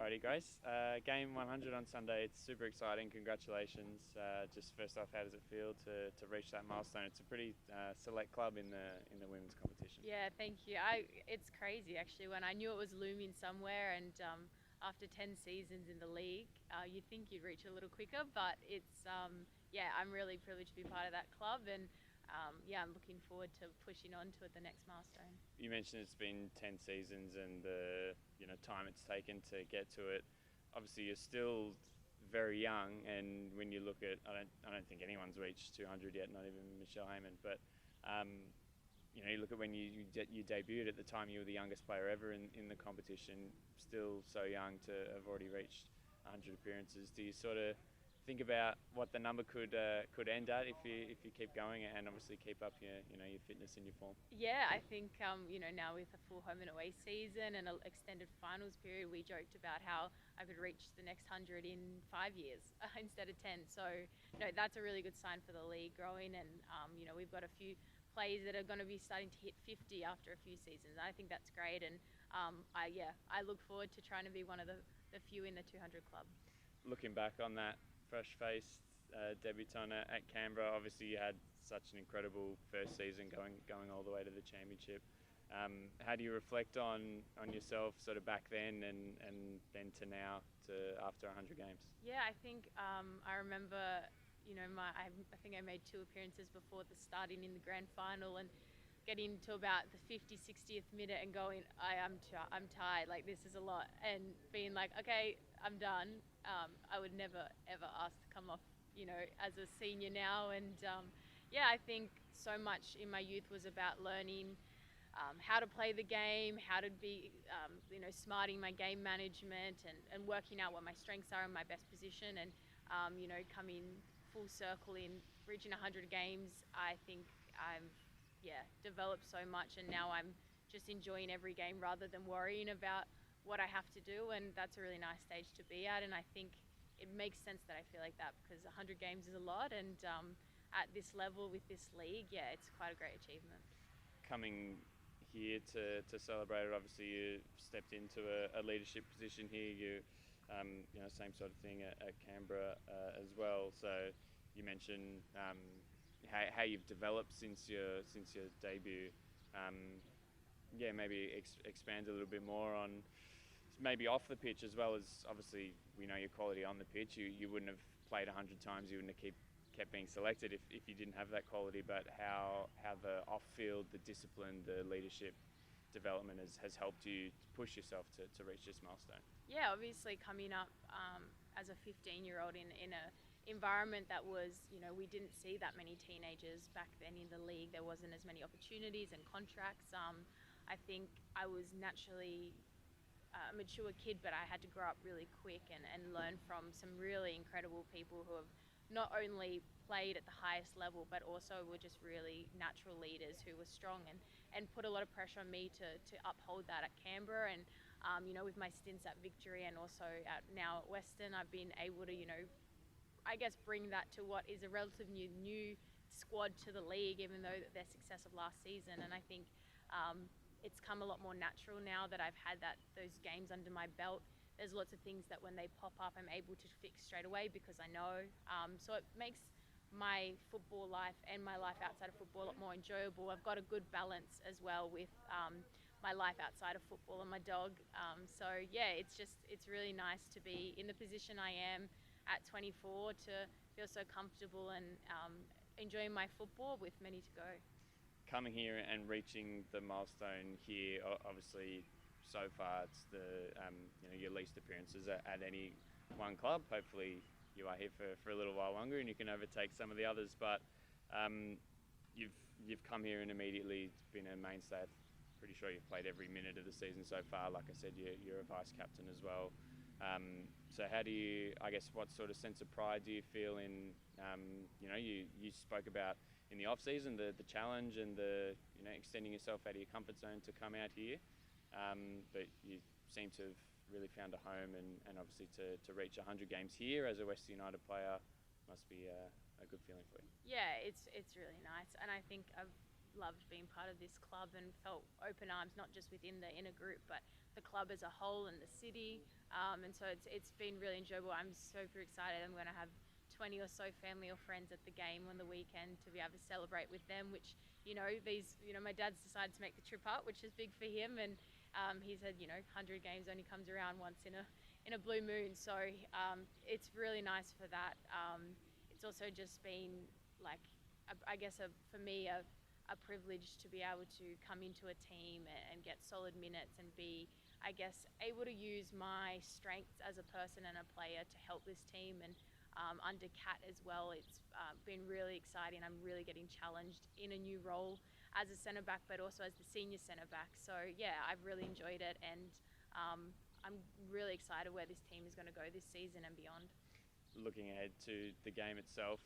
Alrighty, Grace. Game 100 on Sunday. It's super exciting. Congratulations. Just first off, how does it feel to reach that milestone? It's a pretty select club in the women's competition. Yeah, thank you. It's crazy actually. When I knew it was looming somewhere, and after 10 seasons in the league, you'd think you'd reach a little quicker. But yeah, I'm really privileged to be part of that club, and yeah, I'm looking forward to pushing on to it the next milestone. You mentioned it's been 10 seasons and the time it's taken to get to it. Obviously, you're still very young, and when you look at, I don't think anyone's reached 200 yet, not even Michelle Heyman. But you look at when you debuted at the time, you were the youngest player ever in the competition, still so young to have already reached 100 appearances. Do you sort of think about what the number could end at if you keep going and obviously keep up your fitness and your form? Yeah, I think now with a full home and away season and an extended finals period, we joked about how I could reach the next 100 in 5 years instead of 10. So no, that's a really good sign for the league growing, and we've got a few players that are going to be starting to hit 50 after a few seasons. I think that's great, and I look forward to trying to be one of the few in the 200 club. Looking back on that fresh-faced debutant at Canberra, obviously you had such an incredible first season going all the way to the championship. How do you reflect on yourself sort of back then and then to now to after 100 games? Yeah, I think I remember, I think I made 2 appearances before the starting in the grand final, and getting to about the 50, 60th minute and going, I'm tired, like this is a lot, and being like, okay, I'm done. I would never ever ask to come off, as a senior now, and yeah, I think so much in my youth was about learning how to play the game, how to be, smarting my game management, and working out what my strengths are and my best position, and coming full circle in reaching 100 games. I think I'm developed so much, and now I'm just enjoying every game rather than worrying about what I have to do, and that's a really nice stage to be at. And I think it makes sense that I feel like that, because 100 games is a lot, and at this level with this league, yeah, it's quite a great achievement. Coming here to celebrate it, obviously you stepped into a leadership position here. Same sort of thing at Canberra as well. So you mentioned how you've developed since your debut. Maybe expand a little bit more on maybe off the pitch, as well as obviously we know your quality on the pitch. You wouldn't have played 100 times, you wouldn't have kept being selected if you didn't have that quality. But how the off field, the discipline, the leadership development has helped you push yourself to reach this milestone. Yeah, obviously coming up as a 15-year-old in a environment that was, we didn't see that many teenagers back then in the league. There wasn't as many opportunities and contracts. I think I was naturally a mature kid, but I had to grow up really quick and learn from some really incredible people who have not only played at the highest level, but also were just really natural leaders who were strong, and put a lot of pressure on me to uphold that at Canberra. And with my stints at Victory and also now at Western, I've been able to, I guess, bring that to what is a relatively new squad to the league, even though their success of last season. And I think it's come a lot more natural now that I've had those games under my belt. There's lots of things that when they pop up, I'm able to fix straight away because I know. So it makes my football life and my life outside of football a lot more enjoyable. I've got a good balance as well with my life outside of football and my dog. So yeah, it's really nice to be in the position I am at 24, to feel so comfortable and enjoying my football with many to go. Coming here and reaching the milestone here, obviously so far it's your least appearances at any one club. Hopefully you are here for a little while longer and you can overtake some of the others. But you've come here and immediately been a mainstay. Pretty sure you've played every minute of the season so far. Like I said, you're a vice captain as well. So how do you, I guess, what sort of sense of pride do you feel in, you spoke about in the off season, the challenge and the, extending yourself out of your comfort zone to come out here. But you seem to have really found a home, and obviously to reach 100 games here as a Western United player must be a good feeling for you. Yeah, it's really nice, and I think I've loved being part of this club and felt open arms, not just within the inner group, but the club as a whole and the city. And so it's been really enjoyable. I'm super excited. I'm going to have 20 or so family or friends at the game on the weekend to be able to celebrate with them, which, my dad's decided to make the trip up, which is big for him. And he said, 100 games only comes around once in a blue moon. So it's really nice for that. It's also just been like, for me, a privilege to be able to come into a team and get solid minutes and be, able to use my strengths as a person and a player to help this team. And under Kat as well, it's been really exciting. I'm really getting challenged in a new role as a centre back, but also as the senior centre back. So yeah, I've really enjoyed it, and I'm really excited where this team is going to go this season and beyond. Looking ahead to the game itself,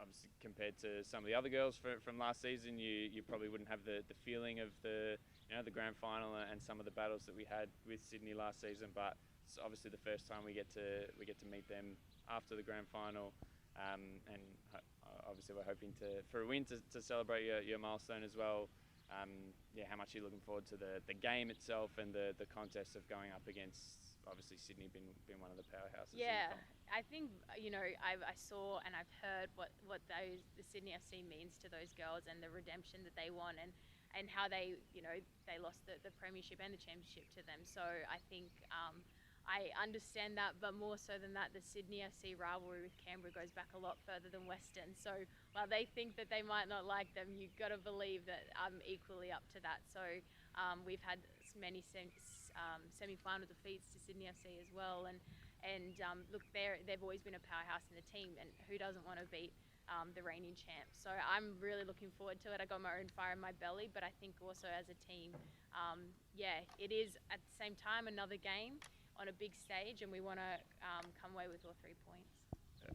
obviously compared to some of the other girls from last season, you probably wouldn't have the feeling of the grand final and some of the battles that we had with Sydney last season. But it's obviously the first time we get to meet them after the grand final, and obviously we're hoping for a win to celebrate your milestone as well. How much are you looking forward to the game itself and the contest of going up against, obviously Sydney being one of the powerhouses? Yeah, I think I saw and I've heard what the Sydney FC means to those girls, and the redemption that they want, and how they lost the premiership and the championship to them. So I think I understand that, but more so than that, the Sydney FC rivalry with Canberra goes back a lot further than Western. So while they think that they might not like them, you've got to believe that I'm equally up to that. So we've had many semi-final defeats to Sydney FC as well, and look, they've always been a powerhouse in the team, and who doesn't want to beat the reigning champs? So I'm really looking forward to it. I got my own fire in my belly, but I think also as a team, it is at the same time another game on a big stage, and we want to come away with all 3 points.